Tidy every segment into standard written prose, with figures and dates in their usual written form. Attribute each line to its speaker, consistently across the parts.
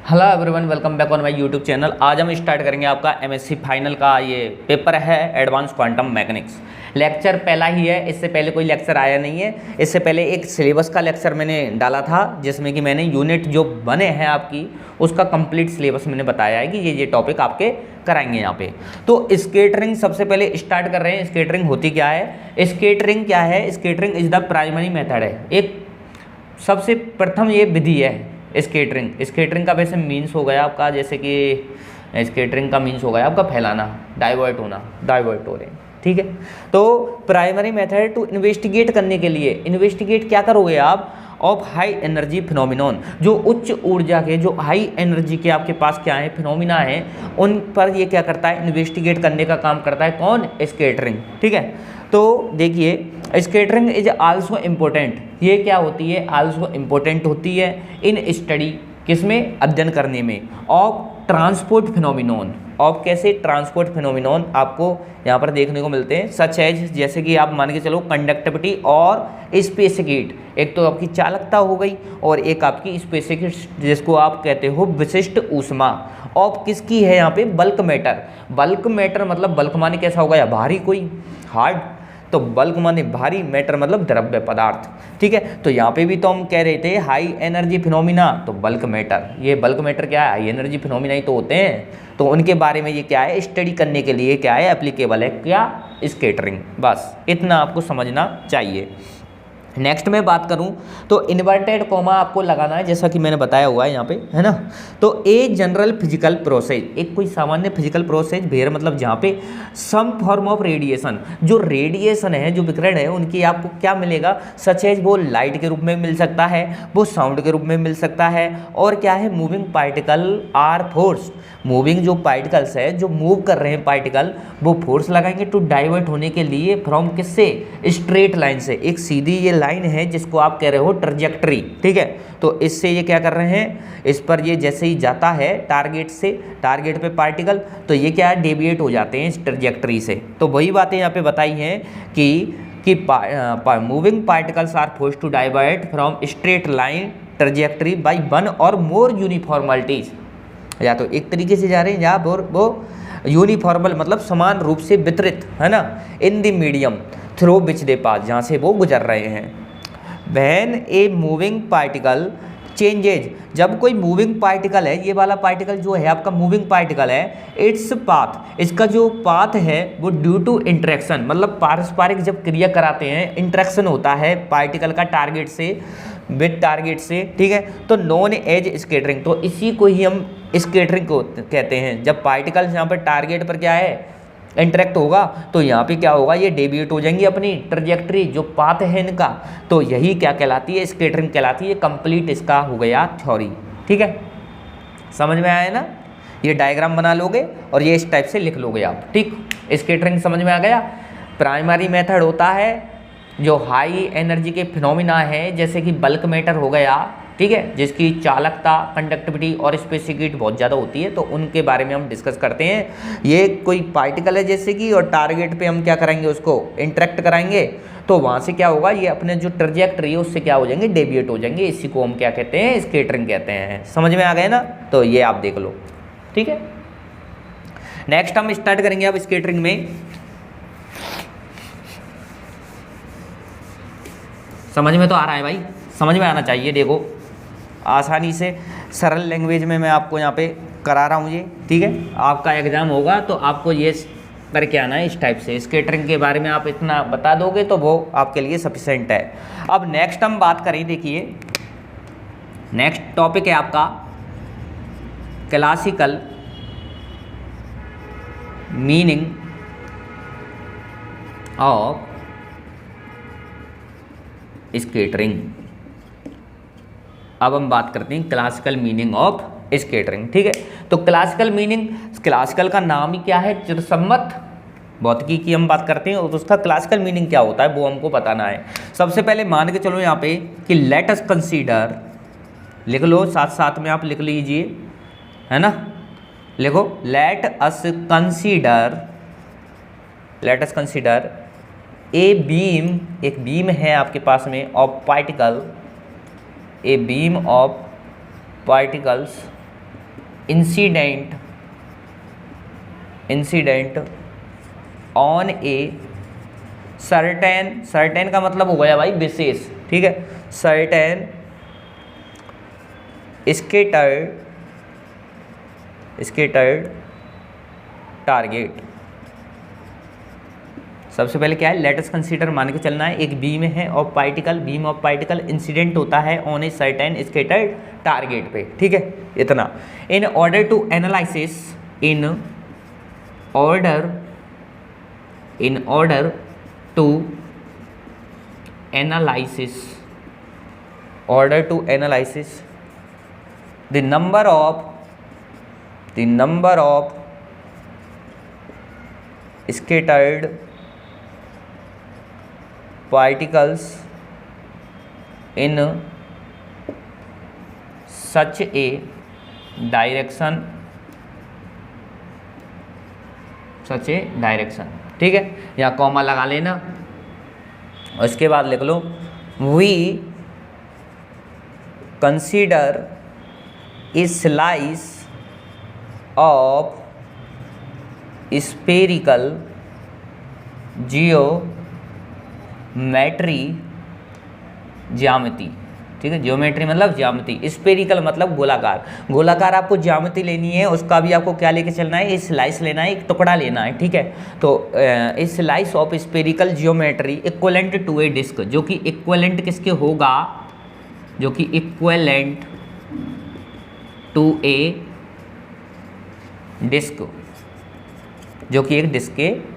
Speaker 1: Hello everyone, welcome back on my YouTube channel. आज हम start करेंगे आपका एमएससी फाइनल का ये पेपर है एडवांस क्वांटम मैकेनिक्स। लेक्चर पहला ही है, इससे पहले कोई लेक्चर आया नहीं है। इससे पहले एक सिलेबस का लेक्चर मैंने डाला था जिसमें कि मैंने यूनिट जो बने हैं आपकी उसका कंप्लीट सिलेबस मैंने बताया है कि ये टॉपिक आपके कराएंगे यहाँ पे। तो स्कैटरिंग सबसे पहले स्टार्ट कर रहे हैं। स्कैटरिंग होती क्या है? स्कैटरिंग क्या है? Scattering is the primary method है, एक सबसे प्रथम ये विधि है स्कैटरिंग का वैसे मीन्स हो गया आपका, जैसे कि स्कैटरिंग का मीन्स हो गया आपका फैलाना, डाइवर्ट होना, डाइवर्ट हो रहे हैं, ठीक है। तो प्राइमरी मेथड टू इन्वेस्टिगेट करने के लिए, इन्वेस्टिगेट क्या करोगे आप? ऑफ हाई एनर्जी फिनोमिनॉन, जो उच्च ऊर्जा के, जो हाई एनर्जी के आपके पास क्या है फिनोमिना है, उन पर ये क्या करता है? इन्वेस्टिगेट करने का काम करता है। कौन? स्कैटरिंग, ठीक है। तो देखिए स्कैटरिंग इज आल्सो इम्पोर्टेंट, ये क्या होती है? आल्सो इम्पोर्टेंट होती है इन स्टडी, किसमें? अध्ययन करने में, ऑफ ट्रांसपोर्ट फिनोमिनॉन। ऑफ कैसे? ट्रांसपोर्ट फिनोमिनॉन आपको यहाँ पर देखने को मिलते हैं, सच एज, जैसे कि आप मान के चलो कंडक्टिविटी और स्पेसिफिक। एक तो आपकी चालकता हो गई और एक आपकी स्पेसिफिक, जिसको आप कहते हो विशिष्ट ऊष्मा। ऑफ किसकी है यहाँ पे? Bulk matter. बल्क मैटर मतलब बल्क माने कैसा होगा? या भारी, कोई हार्ड, तो बल्क माने भारी, मैटर मतलब द्रव्य पदार्थ, ठीक है। तो यहाँ पे भी तो हम कह रहे थे हाई एनर्जी फिनोमिना, तो बल्क मैटर, ये बल्क मैटर क्या है? हाई एनर्जी फिनोमिना ही तो होते हैं। तो उनके बारे में ये क्या है? स्टडी करने के लिए क्या है? एप्लीकेबल है क्या? स्कैटरिंग। बस इतना आपको समझना चाहिए। नेक्स्ट में बात करूं तो इन्वर्टेड कॉमा आपको लगाना है, जैसा कि मैंने बताया हुआ है यहाँ पे, है ना। तो ए जनरल फिजिकल प्रोसेस, एक कोई सामान्य फिजिकल प्रोसेस भेर मतलब जहाँ पे सम फॉर्म ऑफ रेडिएशन, जो रेडिएशन है, जो विकिरण है, उनकी आपको क्या मिलेगा? सच एज वो लाइट के रूप में मिल सकता है, वो साउंड के रूप में मिल सकता है, और क्या है? Moving particle are force, moving जो पार्टिकल्स है, जो मूव कर रहे हैं पार्टिकल, वो फोर्स लगाएंगे टू डाइवर्ट होने के लिए फ्रॉम किससे? स्ट्रेट लाइन से। एक सीधी ये लाइन है जिसको आप कह रहे हो ट्रजेक्टरी, ठीक है। तो इससे ये क्या कर रहे हैं? इस पर ये जैसे ही जाता है टारगेट से, टारगेट पे पार्टिकल, तो ये क्या है? डेविएट हो जाते हैं इस ट्रजेक्टरी से। तो वही बातें यहाँ पे बताई हैं कि moving particles are forced to divert from straight line trajectory by one or more यूनिफॉर्मलिटीज, या तो एक तरीके से जा रहे हैं या वो यूनिफॉर्मल मतलब समान रूप से वितरित, है ना, in the medium through which they pass, जहाँ से वो गुजर रहे हैं। When a moving particle changes, जब कोई मूविंग पार्टिकल है, ये वाला पार्टिकल जो है आपका मूविंग पार्टिकल है, इट्स पाथ, इसका जो पाथ है वो ड्यू टू इंटरेक्शन, मतलब पारस्परिक जब क्रिया कराते हैं, इंटरेक्शन होता है पार्टिकल का टारगेट से, विद टारगेट से, ठीक है। तो नॉन एज स्कैटरिंग, तो इसी को ही हम स्कैटरिंग को कहते हैं। जब पार्टिकल्स यहाँ पर टारगेट पर क्या है? इंटरेक्ट होगा, तो यहाँ पे क्या होगा? ये डेविएट हो जाएंगी अपनी ट्रजेक्टरी, जो पाथ है इनका, तो यही क्या कहलाती है? स्कैटरिंग कहलाती है। कंप्लीट इसका हो गया थ्योरी, ठीक है। समझ में आया ना? ये डायग्राम बना लोगे और ये इस टाइप से लिख लोगे आप, ठीक। स्कैटरिंग समझ में आ गया। प्राइमरी मेथड होता है जो हाई एनर्जी के फिनोमिना है, जैसे कि बल्क मैटर हो गया, ठीक है, जिसकी चालकता, कंडक्टिविटी और स्पेसिफिक बहुत ज़्यादा होती है, तो उनके बारे में हम डिस्कस करते हैं। ये कोई पार्टिकल है जैसे कि, और टारगेट पे हम क्या कराएंगे? उसको इंटरेक्ट कराएंगे, तो वहाँ से क्या होगा? ये अपने जो ट्रजेक्टरी है उससे क्या हो जाएंगे? डेविएट हो जाएंगे। इसी को हम क्या कहते हैं? स्कैटरिंग कहते हैं। समझ में आ गए ना? तो ये आप देख लो, ठीक है। नेक्स्ट हम स्टार्ट करेंगे अब स्कैटरिंग में। समझ में तो आ रहा है भाई? समझ में आना चाहिए। देखो आसानी से सरल लैंग्वेज में मैं आपको यहाँ पे करा रहा हूँ ये, ठीक है। आपका एग्ज़ाम होगा तो आपको ये करके आना है इस टाइप से। स्कैटरिंग के बारे में आप इतना बता दोगे तो वो आपके लिए सफिशेंट है। अब नेक्स्ट हम बात करें, देखिए नेक्स्ट टॉपिक है आपका क्लासिकल मीनिंग ऑफ स्कैटरिंग। अब हम बात करते हैं क्लासिकल मीनिंग ऑफ स्कैटरिंग, ठीक है। तो क्लासिकल मीनिंग, क्लासिकल का नाम ही क्या है? चिरसम्मत भौतिकी की हम बात करते हैं, और उसका क्लासिकल मीनिंग क्या होता है वो हमको बताना है। सबसे पहले मान के चलो यहाँ पे कि लेट अस कंसीडर, लिख लो साथ साथ में, आप लिख लीजिए, है ना, लिखो let us consider a beam, एक बीम है आपके पास में, of particle, a beam of particles incident on a certain का मतलब हो गया भाई विशेष, ठीक है, सर्टेन स्केटर्ड टारगेट। सबसे पहले क्या है, लेट अस कंसीडर मान के चलना है एक बीम है ऑफ पार्टिकल इंसिडेंट होता है on a certain scattered target पे, ठीक है, इतना। In order to analysis the number of scattered particles in such a direction, ठीक है, यहाँ कॉमा लगा लेना और इसके बाद लिख लो we consider a slice of spherical ज्यामिति, ठीक है, ज्योमेट्री मतलब ज्यामिति, स्फेरिकल मतलब गोलाकार आपको ज्यामिति लेनी है, उसका भी आपको क्या लेके चलना है, स्लाइस लेना है, एक टुकड़ा लेना है, ठीक है। तो slice of spherical geometry equivalent to a disc, जो कि इक्विवेलेंट किसके होगा, जो कि इक्विवेलेंट टू ए डिस्क, जो कि एक डिस्क के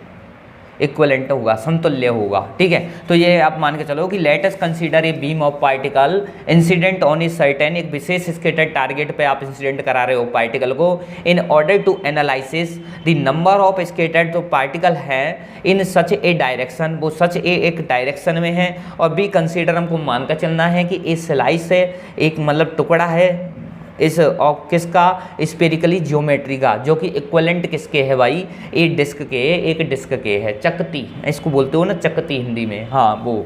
Speaker 1: इक्विवेलेंट होगा, समतुल्य होगा, ठीक है। तो ये आप मान के चलो कि let us consider a beam of particle incident on a certain, एक विशेष स्केटर्ड टारगेट पे आप इंसिडेंट करा रहे हो पार्टिकल को। In order to analysis the number of scattered जो पार्टिकल है इन सच ए डायरेक्शन, वो सच ए एक डायरेक्शन में है, और बी कंसीडर हमको मान कर चलना है कि ए स्लाइस है, एक मतलब टुकड़ा है इस और किसका, स्फेरिकली ज्योमेट्री का, जो कि इक्विवेलेंट किसके है भाई, एक डिस्क के है, चकती इसको बोलते हो ना, चकती हिंदी में, हाँ वो।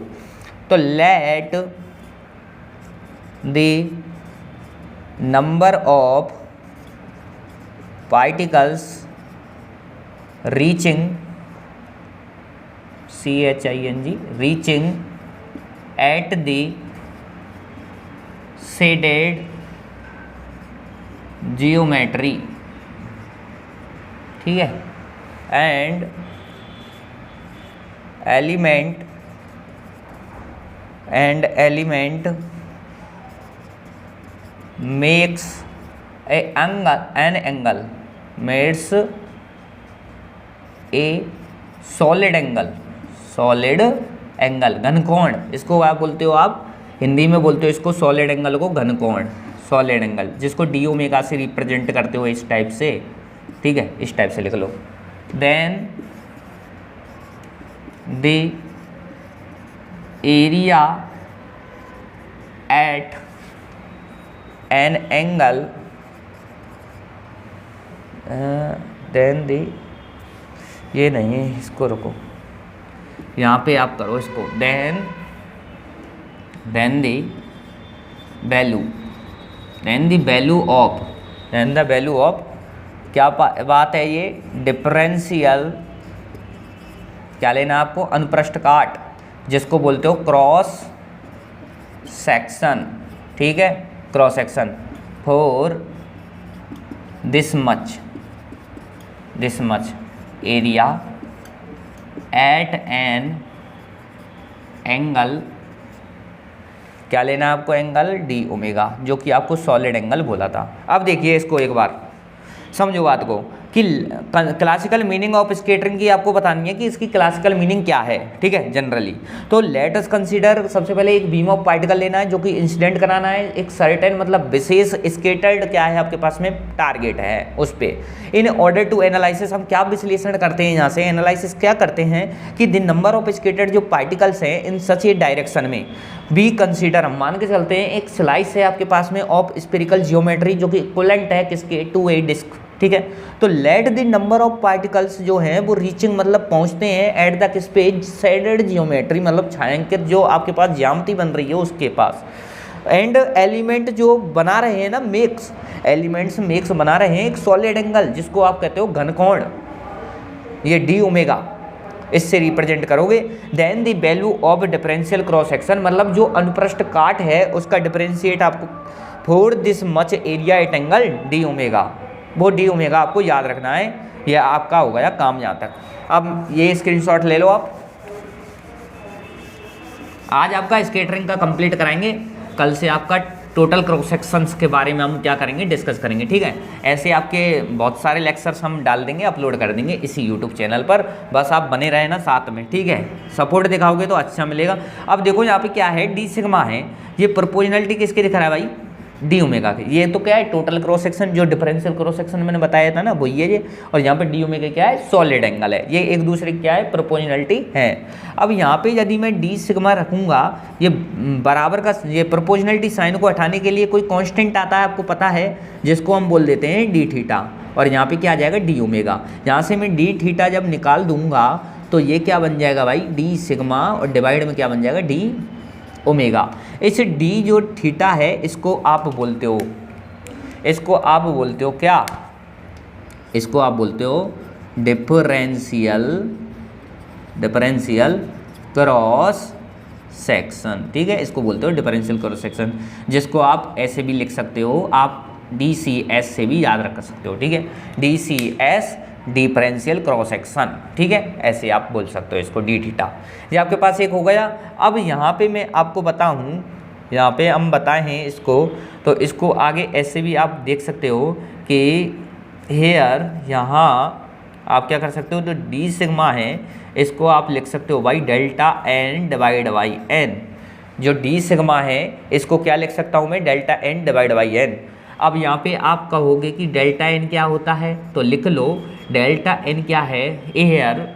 Speaker 1: तो let the number of particles reaching reaching at the shaded geometry, ठीक है, and element makes an angle makes a solid angle घनकोण, इसको आप बोलते हो, आप हिंदी में बोलते हो इसको सॉलिड एंगल को घनकोण, सॉलिड एंगल, जिसको डी ओमेगा से रिप्रेजेंट करते हो इस टाइप से, ठीक है, इस टाइप से लिख लो। Then the area at an angle then the, ये नहीं है, इसको रखो, यहाँ पे आप करो इसको, देन द वैल्यू ऑफ क्या बात है ये, डिफरेंशियल, क्या लेना आपको, अनुप्रस्थ काट, जिसको बोलते हो क्रॉस सेक्शन, ठीक है, cross section for this much area at an angle, क्या लेना है आपको, एंगल डी ओमेगा, जो कि आपको सॉलिड एंगल बोला था। अब देखिए इसको एक बार समझो बात को कि क्लासिकल मीनिंग ऑफ स्केटरिंग की आपको बतानी है कि इसकी क्लासिकल मीनिंग क्या है, ठीक है, जनरली। तो लेट अस कंसीडर, सबसे पहले एक बीम ऑफ पार्टिकल लेना है जो कि इंसिडेंट कराना है एक सर्टेन मतलब विशेष स्केटर्ड क्या है आपके पास में टारगेट है उस पर। इन ऑर्डर टू एनालिसिस हम क्या विश्लेषण करते हैं, यहाँ से एनालिसिस क्या करते हैं कि द नंबर ऑफ स्केटर्ड जो पार्टिकल्स हैं इन सच ए डायरेक्शन में बी कंसीडर, हम मान के चलते हैं एक स्लाइस है आपके पास में ऑफ स्फेरिकल जियोमेट्री जो कि इक्विवेलेंट है किसके, टू ए डिस्क, ठीक है। तो let the number of particles जो हैं वो रीचिंग मतलब पहुंचते हैं at the space shaded geometry मतलब छायांकित जो आपके पास ज्यामिति बन रही है उसके पास, एंड एलिमेंट जो बना रहे हैं ना मेक्स, एलिमेंट्स मेक्स बना रहे हैं एक सॉलिड एंगल जिसको आप कहते हो घनकोण, ये डी ओमेगा इससे रिप्रेजेंट करोगे। Then the value of differential cross section, मतलब जो अनुप्रस्थ काट है उसका डिफरेंशिएट आपको for this much area at angle d omega, वो डी ओमेगा आपको याद रखना है। ये आपका हो गया काम यहाँ तक। अब ये स्क्रीनशॉट ले लो आप। आज आपका स्केटरिंग का कंप्लीट कराएंगे, कल से आपका टोटल क्रॉस सेक्शंस के बारे में हम क्या करेंगे, डिस्कस करेंगे, ठीक है। ऐसे आपके बहुत सारे लेक्चर्स हम डाल देंगे, अपलोड कर देंगे इसी यूट्यूब चैनल पर, बस आप बने रहे ना साथ में, ठीक है। सपोर्ट दिखाओगे तो अच्छा मिलेगा। अब देखो यहाँ पे क्या है, डी सिग्मा है, ये प्रोपोर्शनलिटी किसके दिखा रहा है भाई, डी ओमेगा के। ये तो क्या है, टोटल क्रॉस सेक्शन, जो डिफरेंशियल क्रॉस सेक्शन मैंने बताया था ना वो ये, और यहाँ पे डी ओमेगा क्या है, सॉलिड एंगल है। ये एक दूसरे क्या है, प्रोपोर्शनलिटी है। अब यहाँ पे यदि मैं डी सिग्मा रखूँगा, ये बराबर का, ये प्रोपोर्शनलिटी साइन को हटाने के लिए कोई कांस्टेंट आता है, आपको पता है, जिसको हम बोल देते हैं डी थीटा, और यहाँ पे क्या आ जाएगा, डी ओमेगा। यहाँ से मैं डी थीटा जब निकाल दूंगा तो ये क्या बन जाएगा भाई, डी सिग्मा, और डिवाइड में क्या बन जाएगा, डी ओमेगा। इस डी जो थीटा है इसको आप बोलते हो, इसको आप बोलते हो क्या, इसको आप बोलते हो डिफरेंशियल क्रॉस सेक्शन, ठीक है। इसको बोलते हो डिफरेंशियल क्रॉस सेक्शन, जिसको आप ऐसे भी लिख सकते हो, आप DCS से भी याद रख सकते हो, ठीक है। DCS डिफरेंशियल क्रॉस सेक्शन, ठीक है, ऐसे आप बोल सकते हो इसको, डी थीटा। ये आपके पास एक हो गया। अब यहाँ पे मैं आपको बताऊँ, यहाँ पे हम बताए हैं इसको, तो इसको आगे ऐसे भी आप देख सकते हो कि हेयर, यहाँ आप क्या कर सकते हो, तो डी सिग्मा है इसको आप लिख सकते हो भाई delta n divide by n. जो डी सिग्मा है इसको क्या लिख सकता हूँ मैं, delta n divide by n. अब यहाँ पे आप कहोगे कि डेल्टा एन क्या होता है, तो लिख लो डेल्टा एन क्या है, हेयर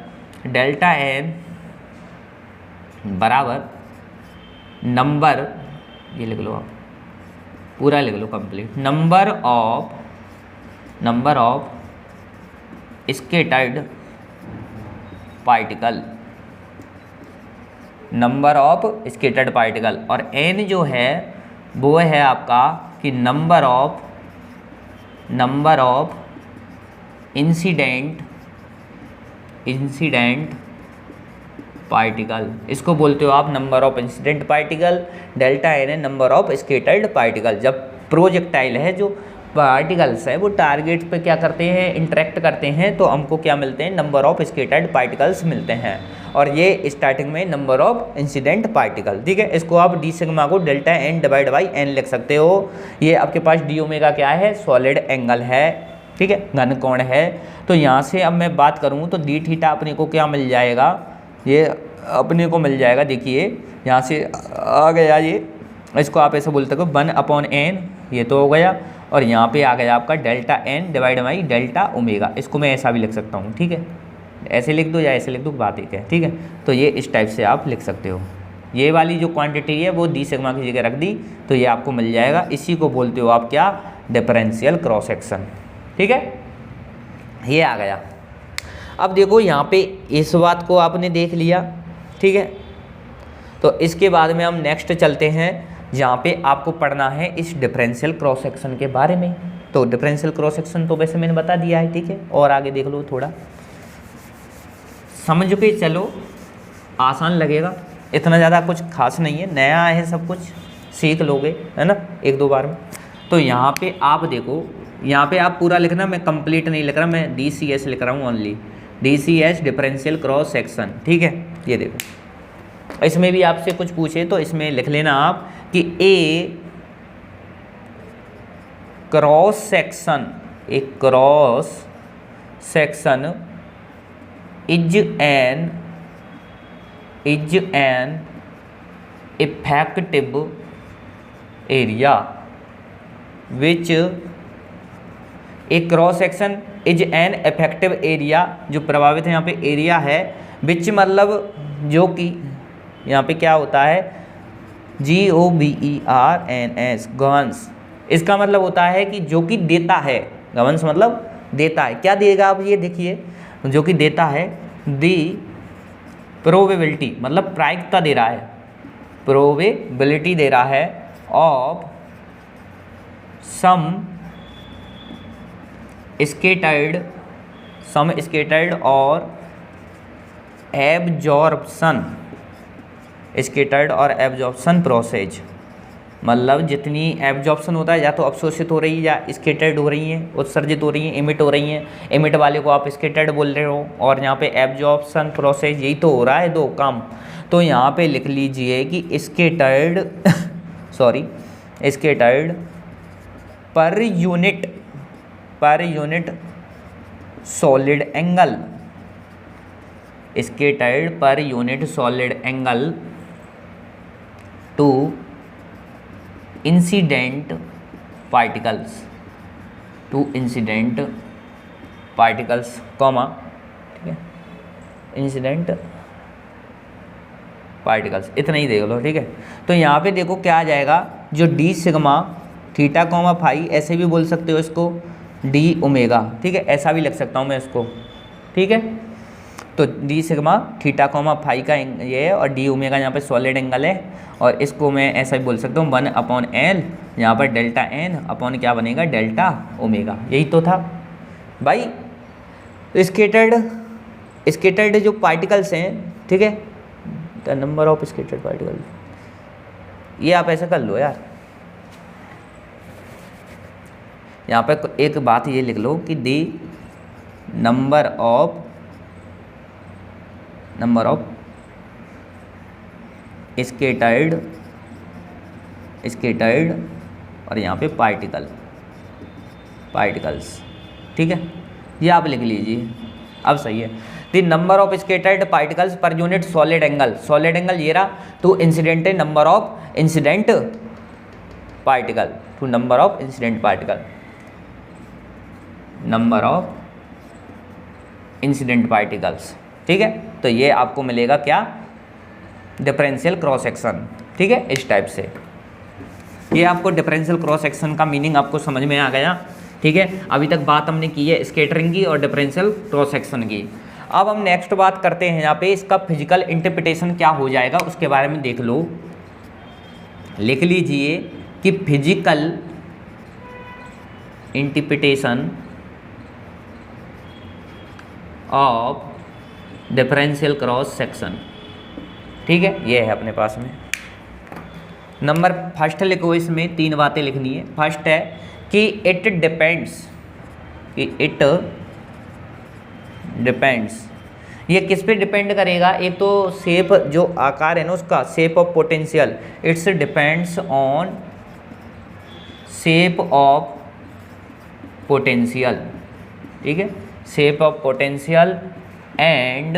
Speaker 1: डेल्टा एन बराबर नंबर, ये लिख लो आप, पूरा लिख लो complete, number of scattered particle, number of scattered particle, और एन जो है वो है आपका कि नंबर ऑफ इंसिडेंट पार्टिकल, इसको बोलते हो आप number of incident particle. Delta n है नंबर ऑफ स्कैटर्ड पार्टिकल। जब प्रोजेक्टाइल है, जो पार्टिकल्स है, वो टारगेट पे क्या करते हैं, इंटरेक्ट करते हैं, तो हमको क्या मिलते हैं, नंबर ऑफ स्कैटर्ड पार्टिकल्स मिलते हैं, और ये स्टार्टिंग में नंबर ऑफ इंसिडेंट पार्टिकल, ठीक है। इसको आप डी सिग्मा को delta n divide by n लिख सकते हो। ये आपके पास डी ओमेगा क्या है, सॉलिड एंगल है, ठीक है, घनकोण है। तो यहाँ से अब मैं बात करूँ तो डी थीटा अपने को क्या मिल जाएगा, ये अपने को मिल जाएगा, देखिए यहाँ से आ गया, ये इसको आप ऐसे बोलते हो 1/n, ये तो हो गया, और यहाँ पे आ गया आपका delta n divide by delta omega. इसको मैं ऐसा भी लिख सकता हूँ, ठीक है, ऐसे लिख दो या ऐसे लिख दो, बात एक है, ठीक है। तो ये इस टाइप से आप लिख सकते हो। ये वाली जो क्वांटिटी है वो डी सिग्मा की जगह रख दी, तो ये आपको मिल जाएगा। इसी को बोलते हो आप क्या, डिफरेंशियल क्रॉस सेक्शन, ठीक है, ये आ गया। अब देखो यहाँ पे इस बात को आपने देख लिया, ठीक है। तो इसके बाद में हम नेक्स्ट चलते हैं, जहाँ पे आपको पढ़ना है इस डिफरेंशियल क्रॉस सेक्शन के बारे में। तो डिफरेंशियल क्रॉस सेक्शन तो वैसे मैंने बता दिया है, ठीक है, और आगे देख लो, थोड़ा समझ के चलो, आसान लगेगा, इतना ज़्यादा कुछ खास नहीं है, नया है, सब कुछ सीख लोगे, है ना, 1-2 बार में। तो यहाँ पे आप देखो, यहाँ पे आप पूरा लिखना, मैं कंप्लीट नहीं लिख रहा, मैं DCS लिख रहा हूँ, only DCS differential cross section, ठीक है। ये देखो, इसमें भी आपसे कुछ पूछे तो इसमें लिख लेना आप कि a cross section is an effective area which, a cross section is an effective area, जो प्रभावित है यहाँ पे एरिया है, विच मतलब जो कि यहाँ पे क्या होता है, GOVERNS, गवर्न्स। इसका मतलब होता है कि जो कि देता है, गवर्न्स मतलब देता है, क्या देगा आप ये देखिए, जो कि देता है, दी प्रोबेबिलिटी मतलब प्रायिकता दे रहा है, प्रोबेबिलिटी दे रहा है ऑफ सम स्केटर्ड और एब्जॉर्प्शन प्रोसेस, मतलब जितनी एब्जॉर्प्शन होता है या तो अवशोषित हो रही है या स्केटर्ड हो रही हैं, उत्सर्जित हो रही हैं, इमिट हो रही हैं। इमिट वाले को आप स्केटर्ड बोल रहे हो और यहाँ पे एब्जॉर्प्शन प्रोसेस, यही तो हो रहा है दो काम। तो यहाँ पे लिख लीजिए कि scattered per unit solid angle, scattered per unit solid angle to incident particles comma, ठीक है, इंसिडेंट पार्टिकल्स, इतना ही देख लो, ठीक है। तो यहाँ पे देखो क्या आ जाएगा, जो d sigma theta comma phi, ऐसे भी बोल सकते हो इसको, डी ओमेगा, ठीक है, ऐसा भी लिख सकता हूँ मैं इसको, ठीक है। तो d sigma theta comma phi का ये है और डी ओमेगा यहाँ पे सॉलिड एंगल है, और इसको मैं ऐसा भी बोल सकता हूँ 1/L, यहाँ पर डेल्टा एन अपॉन क्या बनेगा, डेल्टा ओमेगा, यही तो था भाई। स्केटर्ड जो पार्टिकल्स हैं, ठीक है, the number of scattered particle, ये आप ऐसा कर लो यार, यहाँ पे एक बात ये लिख लो कि दी नंबर ऑफ स्केटर्ड और यहाँ पे पार्टिकल्स, ठीक है, ये आप लिख लीजिए, अब सही है। The number of scattered particles per unit solid angle ये रहा, to incident number of incident particle, number of incident particles, ठीक है। तो ये आपको मिलेगा क्या, डिफरेंशियल क्रॉस सेक्शन, ठीक है, इस टाइप से। ये आपको डिफरेंशियल क्रॉस सेक्शन का मीनिंग आपको समझ में आ गया, ठीक है। अभी तक बात हमने की है स्कैटरिंग की और डिफरेंशियल क्रॉस सेक्शन की। अब हम नेक्स्ट बात करते हैं, यहाँ पे इसका फिजिकल इंटरप्रिटेशन क्या हो जाएगा उसके बारे में देख लो। लिख लीजिए कि physical interpretation of differential cross section, ठीक है, ये है अपने पास में। नंबर फर्स्ट लिखो, इसमें 3 बातें लिखनी है। फर्स्ट है कि इट डिपेंड्स, ये किस पे डिपेंड करेगा, एक तो शेप, जो आकार है ना उसका, shape of potential, it's depends on shape of potential, ठीक है, shape of potential and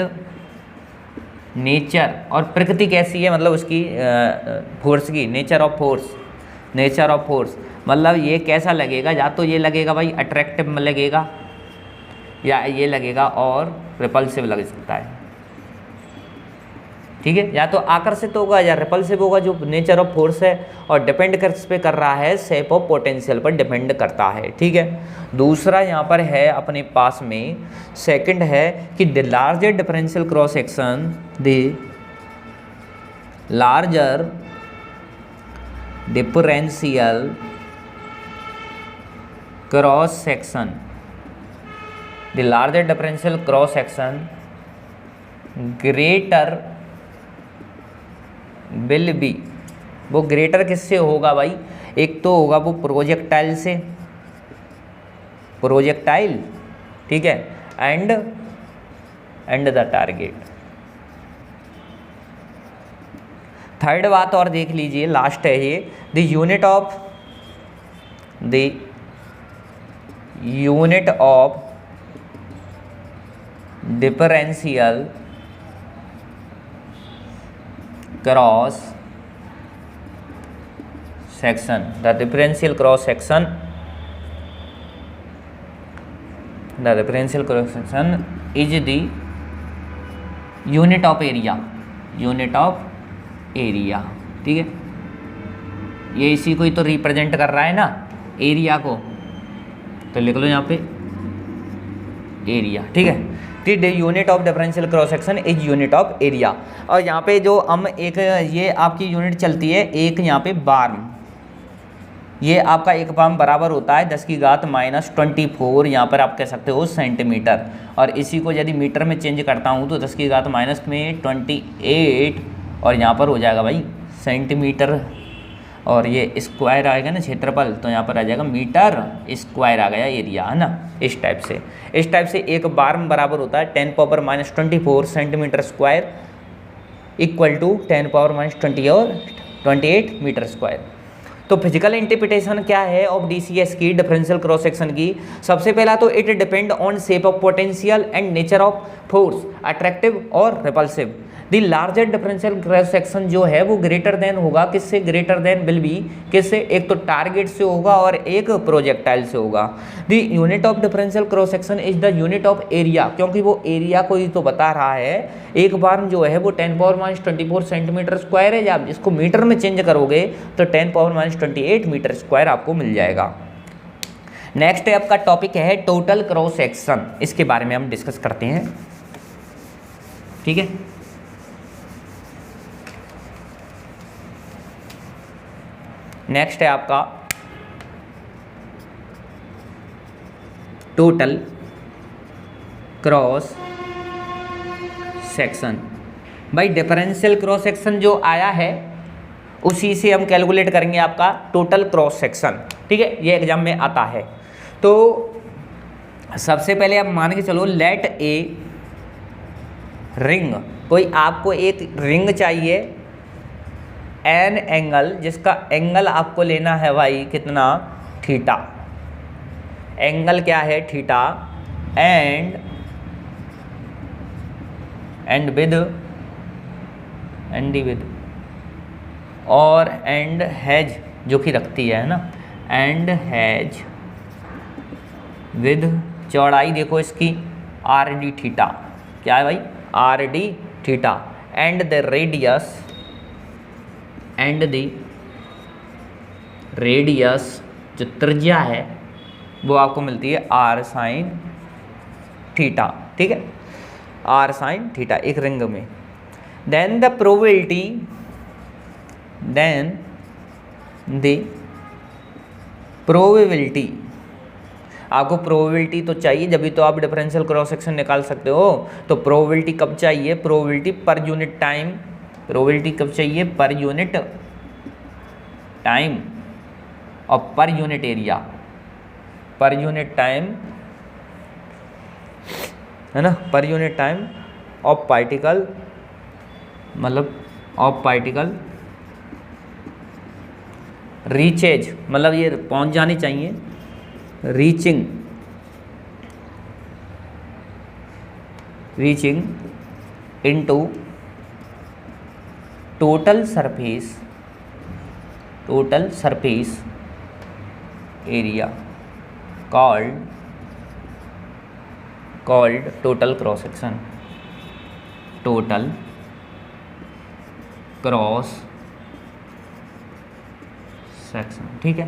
Speaker 1: nature, और प्रकृति कैसी है, मतलब उसकी फोर्स की, नेचर ऑफ फोर्स, मतलब ये कैसा लगेगा, या तो ये लगेगा भाई अट्रैक्टिव लगेगा, या ये लगेगा और रिपल्सिव लग सकता है, ठीक है, या तो आकर्षित होगा या रिपल्सिव होगा, जो नेचर ऑफ फोर्स है, और डिपेंड किस पे कर रहा है, शेप ऑफ पोटेंशियल पर डिपेंड करता है, ठीक है। दूसरा यहाँ पर है अपने पास में, सेकंड है कि the larger differential cross section, the larger differential cross section, the larger differential cross section greater will be, वो ग्रेटर किससे होगा भाई, एक तो होगा वो प्रोजेक्टाइल से, ठीक है, एंड द टारगेट। थर्ड बात और देख लीजिए, लास्ट है ये, the unit of differential cross section, the differential cross section is the unit of area, ठीक है, ये इसी को ही तो रिप्रेजेंट कर रहा है ना, एरिया को, तो लिख लो यहाँ पे एरिया, ठीक है। The unit of differential cross section is unit of area, और यहाँ पे जो हम एक ये आपकी यूनिट चलती है, एक यहाँ पे बार, ये आपका एक पाम बराबर होता है 10 की घात -24, यहाँ पर आप कह सकते हो सेंटीमीटर। और इसी को यदि मीटर में चेंज करता हूँ तो 10 की घात -28 और यहाँ पर हो जाएगा भाई सेंटीमीटर, और ये स्क्वायर आएगा ना क्षेत्रफल, तो यहाँ पर आ जाएगा मीटर स्क्वायर आ गया एरिया, है ना। इस टाइप से एक बार में बराबर होता है 10⁻24 सेंटीमीटर स्क्वायर इक्वल टू 10⁻20 और 28 मीटर स्क्वायर। तो फिजिकल इंटरप्रिटेशन क्या है ऑफ डीसीएस की, डिफरेंशियल क्रॉस सेक्शन की? सबसे पहला तो it depend on shape of potential and nature of force, attractive और repulsive. The larger differential cross section जो है वो ग्रेटर देन होगा, किससे ग्रेटर देन विल बी, किससे, एक तो टारगेट से होगा और एक प्रोजेक्टाइल से होगा। The unit of differential cross section is the unit of area, क्योंकि वो एरिया को ही तो बता रहा है। एक बार जो है वो 10⁻24 सेंटीमीटर स्क्वायर है, जब इसको मीटर में चेंज करोगे तो 10⁻28 मीटर स्क्वायर आपको मिल जाएगा। नेक्स्ट आपका टॉपिक है टोटल क्रॉस सेक्शन, इसके बारे में हम डिस्कस करते हैं, ठीक है। नेक्स्ट है आपका टोटल क्रॉस सेक्शन। भाई डिफरेंशियल क्रॉस सेक्शन जो आया है उसी से हम कैलकुलेट करेंगे आपका टोटल क्रॉस सेक्शन, ठीक है। ये एग्जाम में आता है। तो सबसे पहले आप मान के चलो, लेट ए रिंग, कोई आपको एक रिंग चाहिए, एन एंगल, जिसका एंगल आपको लेना है भाई कितना, थीटा। एंगल क्या है, थीटा, एंड विद और एंड हैज जो कि रखती है ना, एंड हैज विद चौड़ाई देखो इसकी आर डी थीटा, क्या है भाई, are d theta, and the radius, जो त्रिज्या है वो आपको मिलती है आर साइन थीटा, ठीक है, आर साइन थीटा एक रिंग में। देन द प्रोबेबिलिटी, आपको प्रोबेबिलिटी तो चाहिए, जब भी तो आप डिफरेंशियल क्रॉस सेक्शन निकाल सकते हो। तो प्रोबेबिलिटी कब चाहिए, probability per unit time, probability कब चाहिए, पर यूनिट टाइम और per unit area, per unit time, है ना, per unit time of particle, मतलब ऑफ पार्टिकल रीचेज, मतलब ये पहुंच जानी चाहिए, reaching into total surface area called total cross section, total cross section, ठीक है।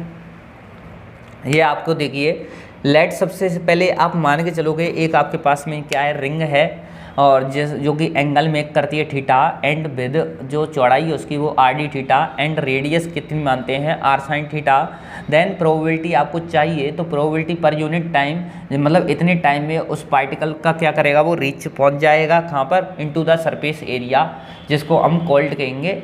Speaker 1: ये आपको देखिए, लेट सबसे पहले आप मान के चलोगे, एक आपके पास में क्या है, रिंग है, और जो कि एंगल मेक करती है थीटा, एंड विद जो चौड़ाई है उसकी वो r d theta, and radius कितनी मानते हैं, r sine theta. Then probability आपको चाहिए, तो प्रोबेबिलिटी पर यूनिट टाइम, मतलब इतने टाइम में उस पार्टिकल का क्या करेगा, वो रीच पहुंच जाएगा कहाँ पर, इनटू द सरफेस एरिया, जिसको हम कॉल्ड कहेंगे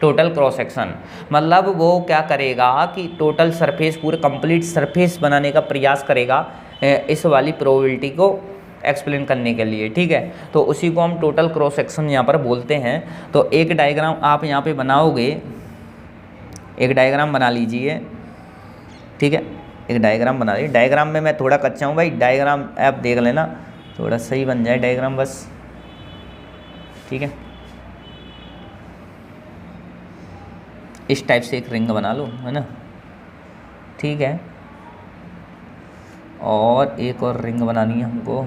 Speaker 1: टोटल क्रॉस सेक्शन। मतलब वो क्या करेगा कि टोटल सरफेस, पूरे कंप्लीट सरफेस बनाने का प्रयास करेगा इस वाली प्रोबेबिलिटी को एक्सप्लेन करने के लिए, ठीक है। तो उसी को हम टोटल क्रॉस सेक्शन यहाँ पर बोलते हैं। तो एक डायग्राम आप यहाँ पे बनाओगे, एक डायग्राम बना लीजिए, ठीक है, एक डायग्राम बना लीजिए। डायग्राम में मैं थोड़ा कच्चा हूँ भाई, डायग्राम आप देख लेना, थोड़ा सही बन जाए डायग्राम बस, ठीक है। इस टाइप से एक रिंग बना लो, है ना, ठीक है। और एक और रिंग बनानी है हमको,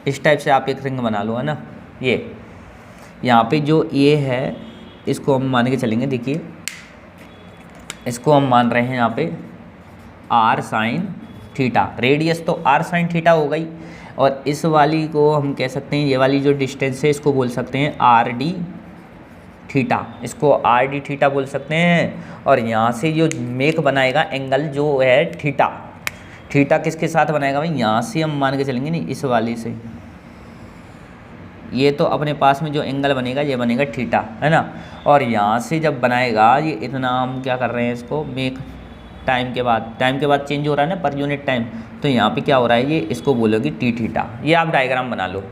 Speaker 1: इस टाइप से आप एक रिंग बना लो, है ना। ये यहाँ पे जो ये है इसको हम मान के चलेंगे, देखिए इसको हम मान रहे हैं यहाँ पे आर साइन थीटा, रेडियस तो आर साइन थीटा हो गई, और इस वाली को हम कह सकते हैं, ये वाली जो डिस्टेंस है इसको बोल सकते हैं आर डी थीटा, इसको आर डी थीटा बोल सकते हैं। और यहाँ से जो मेक बनाएगा एंगल जो है थीटा, थीटा किसके साथ बनाएगा भाई, यहाँ से हम मान के चलेंगे नहीं, इस वाली से, ये तो अपने पास में जो एंगल बनेगा ये बनेगा थीटा, है ना। और यहाँ से जब बनाएगा ये इतना, हम क्या कर रहे हैं इसको मेक टाइम के बाद चेंज हो रहा है ना पर यूनिट टाइम, तो यहाँ पे क्या हो रहा है, ये इसको बोलोगे टी थीटा। ये आप डायग्राम बना लो,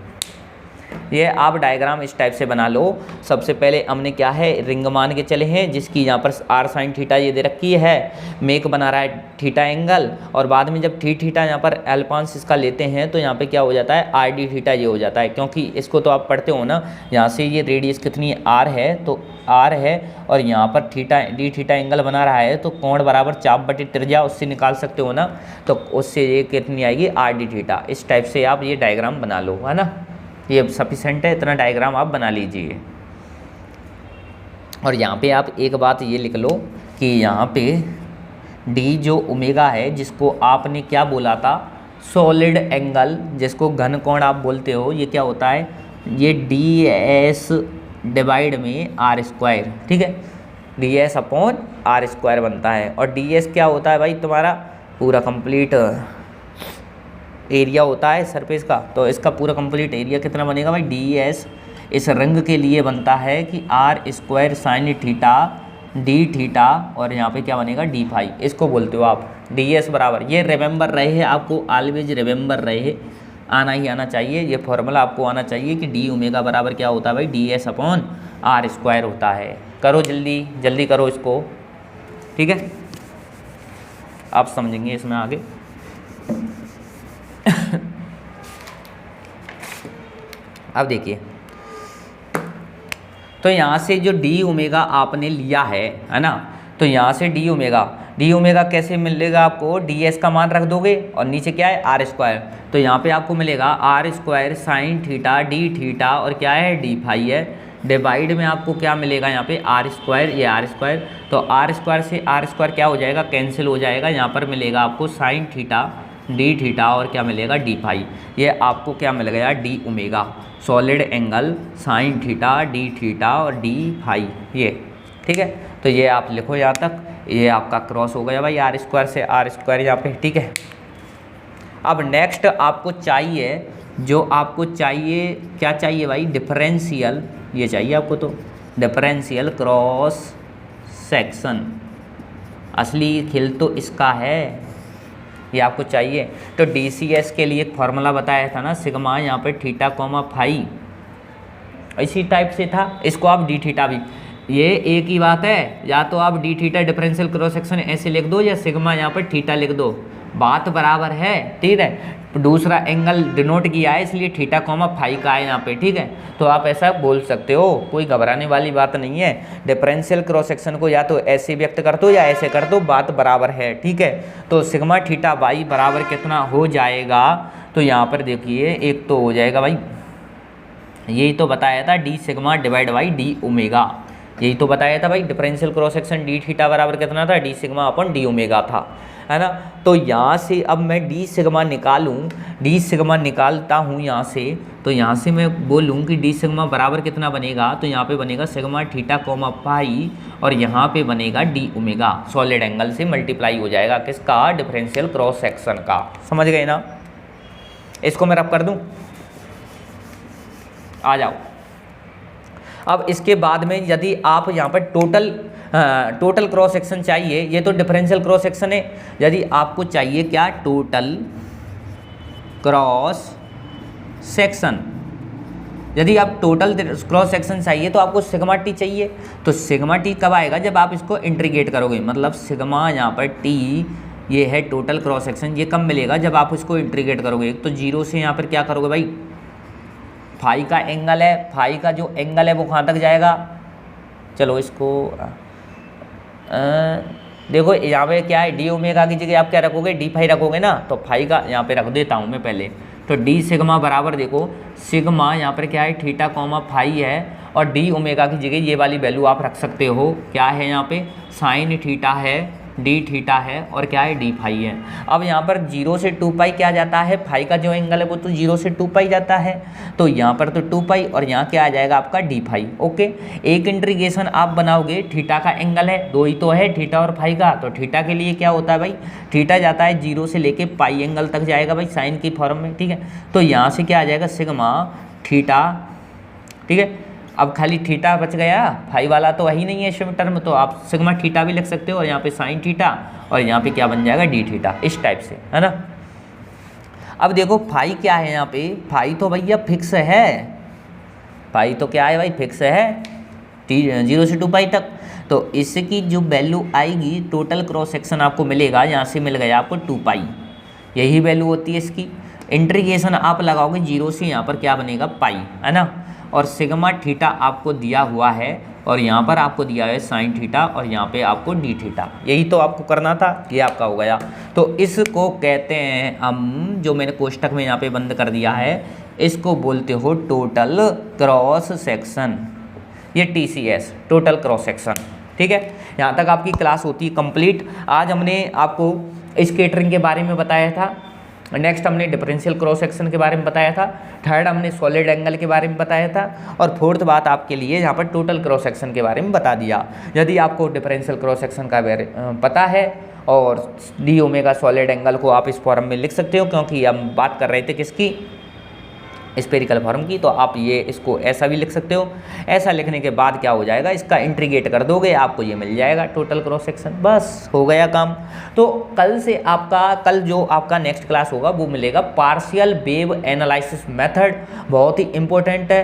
Speaker 1: ये आप डायग्राम इस टाइप से बना लो। सबसे पहले हमने क्या है, रिंग मान के चले हैं जिसकी यहाँ पर आर साइन थीटा ये दे रखी है, मेक बना रहा है थीटा एंगल, और बाद में जब टी थीटा यहाँ पर एल्पांस इसका लेते हैं तो यहाँ पे क्या हो जाता है, आर डी थीटा ये हो जाता है, क्योंकि इसको तो आप पढ़ते हो ना, यहाँ से ये रेडियस कितनी आर है, तो आर है, और यहाँ पर थीटा डी थीटा एंगल बना रहा है, तो कोण बराबर चाप बटे त्रिज्या उससे निकाल सकते हो ना, तो उससे ये कितनी आएगी, आर डी थीटा। इस टाइप से आप ये डायग्राम बना लो, है ना, ये सफिशेंट है, इतना डायग्राम आप बना लीजिए। और यहाँ पे आप एक बात ये लिख लो कि यहाँ पे डी जो ओमेगा है, जिसको आपने क्या बोला था, सॉलिड एंगल, जिसको घन कोण आप बोलते हो, ये क्या होता है, ये डी एस डिवाइड में आर स्क्वायर, ठीक है, d s upon r square बनता है। और डी एस क्या होता है भाई, तुम्हारा पूरा कंप्लीट एरिया होता है सरफेस का, तो इसका पूरा कंप्लीट एरिया कितना बनेगा भाई, डी एस इस रंग के लिए बनता है कि r square sine theta d theta, और यहाँ पे क्या बनेगा, डी फाई, इसको बोलते हो आप डी एस बराबर। ये रिमेंबर रहे है, आपको ऑलवेज रिमेंबर रहे, आना ही आना चाहिए, ये फॉर्मूला आपको आना चाहिए कि डी ओमेगा बराबर क्या होता है भाई, d s upon r square होता है। करो जल्दी जल्दी करो इसको, ठीक है, आप समझेंगे इसमें आगे। अब देखिए, तो यहाँ से जो डी ओमेगा आपने लिया है ना, तो यहाँ से डी ओमेगा कैसे मिलेगा आपको, डी एस का मान रख दोगे और नीचे क्या है, आर स्क्वायर, तो यहाँ पे आपको मिलेगा r square sine theta d theta, और क्या है, डी फाई है, डिवाइड में आपको क्या मिलेगा यहाँ पे, आर स्क्वायर, ये आर स्क्वायर, तो आर स्क्वायर से आर स्क्वायर क्या हो जाएगा, कैंसिल हो जाएगा, यहाँ पर मिलेगा आपको साइन थीटा डी थीटा, और क्या मिलेगा, डी फाई, ये आपको क्या मिल गया, D omega, solid angle sine theta d theta और डी फाई, ये ठीक है। तो ये आप लिखो यहाँ तक, ये आपका क्रॉस हो गया भाई आर स्क्वायर से आर स्क्वायर यहाँ पे, ठीक है। अब नेक्स्ट आपको चाहिए, जो आपको चाहिए, क्या चाहिए भाई, डिफरेंशियल, ये चाहिए आपको, तो डिफरेंशियल क्रॉस सेक्शन, असली खेल तो इसका है, ये आपको चाहिए। तो DCS के लिए एक फार्मूला बताया था ना, सिग्मा यहाँ पे थीटा कॉमा फाई, इसी टाइप से था, इसको आप डी थीटा भी, ये एक ही बात है, या तो आप D theta differential cross section ऐसे लिख दो, या सिग्मा यहाँ पर थीटा लिख दो, बात बराबर है, ठीक है। दूसरा एंगल डिनोट किया है इसलिए थीटा कॉमा फाई का है यहाँ पे, ठीक है, तो आप ऐसा बोल सकते हो, कोई घबराने वाली बात नहीं है। डिफरेंशियल क्रॉस सेक्शन को या तो ऐसे व्यक्त कर दो या ऐसे कर दो, बात बराबर है, ठीक है। तो सिग्मा थीटा बाई बराबर कितना हो जाएगा, तो यहाँ पर देखिए एक तो हो जाएगा भाई, यही तो बताया था, D sigma divide by D omega, यही तो बताया था भाई, differential cross section D theta बराबर कितना था, डी सिग्मा अपन डी ओमेगा था, है ना। तो यहाँ से अब मैं डी सिग्मा निकालूँ, डी सिग्मा निकालता हूँ यहाँ से, तो यहाँ से मैं बोलूँ कि डी सिग्मा बराबर कितना बनेगा, तो यहाँ पे बनेगा सिग्मा थीटा कॉमा पाई, और यहाँ पे बनेगा डी ओमेगा, सॉलिड एंगल से मल्टीप्लाई हो जाएगा किसका, डिफरेंशियल क्रॉस सेक्शन का, समझ गए ना। इसको मैं रब कर दूँ, आ जाओ। अब इसके बाद में यदि आप यहाँ पर टोटल क्रॉस सेक्शन चाहिए, ये तो डिफरेंशियल क्रॉस सेक्शन है, यदि आपको चाहिए क्या, टोटल क्रॉस सेक्शन, यदि आप टोटल क्रॉस सेक्शन चाहिए तो आपको सिग्मा टी चाहिए, तो सिग्मा टी कब आएगा, जब आप इसको इंटीग्रेट करोगे, मतलब सिग्मा यहाँ पर टी ये है टोटल क्रॉस सेक्शन, ये कब मिलेगा, जब आप इसको इंटीग्रेट करोगे। एक तो जीरो से यहाँ पर क्या करोगे भाई, फाई का एंगल है, फाई का जो एंगल है वो कहाँ तक जाएगा, चलो इसको देखो यहाँ पे क्या है, डी ओमेगा की जगह आप क्या रखोगे, डी फाई रखोगे ना, तो फाई का यहाँ पे रख देता हूँ मैं पहले, तो डी सिग्मा बराबर देखो, सिग्मा यहाँ पर क्या है, थीटा कॉमा फाई है, और डी ओमेगा की जगह ये वाली वैल्यू आप रख सकते हो। क्या है यहाँ पे, साइन थीटा है, डी थीटा है और क्या है, डी फाई है। अब यहाँ पर 0 से 2 पाई क्या जाता है, फाई का जो एंगल है वो तो 0 से 2 पाई जाता है, तो यहाँ पर तो 2 पाई और यहाँ क्या आ जाएगा आपका डी फाई। ओके, एक इंटीग्रेशन आप बनाओगे, थीटा का एंगल है, दो ही तो है थीटा और फाई का, तो थीटा के लिए क्या होता है भाई, थीटा जाता है 0 से लेके पाई एंगल तक जाएगा भाई साइन की फॉर्म में, ठीक है। तो यहाँ से क्या आ जाएगा, सिग्मा थीटा, ठीक है। अब खाली थीटा बच गया, फाई वाला तो वही नहीं है इस टर्म, तो आप सिग्मा थीटा भी लिख सकते हो और यहाँ पे साइन थीटा और यहाँ पे क्या बन जाएगा, डी थीटा, इस टाइप से, है ना। अब देखो फाई क्या है यहाँ पे, फाई तो भैया फिक्स है, फाई तो क्या है भाई, फिक्स है 0 से 2 पाई तक। तो इसकी जो वैल्यू आएगी, टोटल क्रॉस सेक्शन आपको मिलेगा, यहाँ से मिल गया आपको 2 पाई, यही वैल्यू होती है इसकी। इंटीग्रेशन आप लगाओगे 0 से यहाँ पर क्या बनेगा, पाई, है ना। और सिग्मा थीटा आपको दिया हुआ है और यहाँ पर आपको दिया है साइन थीटा और यहाँ पे आपको डी थीटा, यही तो आपको करना था, ये आपका हो गया। तो इसको कहते हैं हम, जो मैंने कोष्टक में यहाँ पे बंद कर दिया है, इसको बोलते हो टोटल क्रॉस सेक्शन, ये TCS, टोटल क्रॉस सेक्शन, ठीक है। यहाँ तक आपकी क्लास होती है कंप्लीट। आज हमने आपको स्कैटरिंग के बारे में बताया था, नेक्स्ट हमने डिफरेंशियल क्रॉस सेक्शन के बारे में बताया था, थर्ड हमने सॉलिड एंगल के बारे में बताया था और फोर्थ बात आपके लिए यहाँ पर टोटल क्रॉस सेक्शन के बारे में बता दिया। यदि आपको डिफरेंशियल क्रॉस सेक्शन का पता है और डी ओमेगा सॉलिड एंगल को आप इस फॉर्म में लिख सकते हो, क्योंकि हम बात कर रहे थे किसकी, स्पेरिकल फॉर्म की, तो आप ये इसको ऐसा भी लिख सकते हो। ऐसा लिखने के बाद क्या हो जाएगा, इसका इंटीग्रेट कर दोगे, आपको ये मिल जाएगा टोटल क्रॉस सेक्शन, बस हो गया काम। तो कल से आपका, कल जो आपका नेक्स्ट क्लास होगा वो मिलेगा पार्शियल वेव एनालिसिस मेथड, बहुत ही इंपॉर्टेंट है,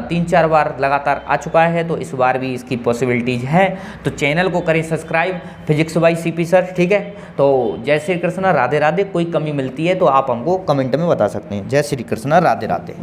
Speaker 1: 3-4 बार लगातार आ चुका है, तो इस बार भी इसकी पॉसिबिलिटीज़ है। तो चैनल को करें subscribe, physics bye CP sir, ठीक है। तो जय श्री कृष्णा, राधे राधे। कोई कमी मिलती है तो आप हमको कमेंट में बता सकते हैं। जय श्री कृष्णा, राधे राधे।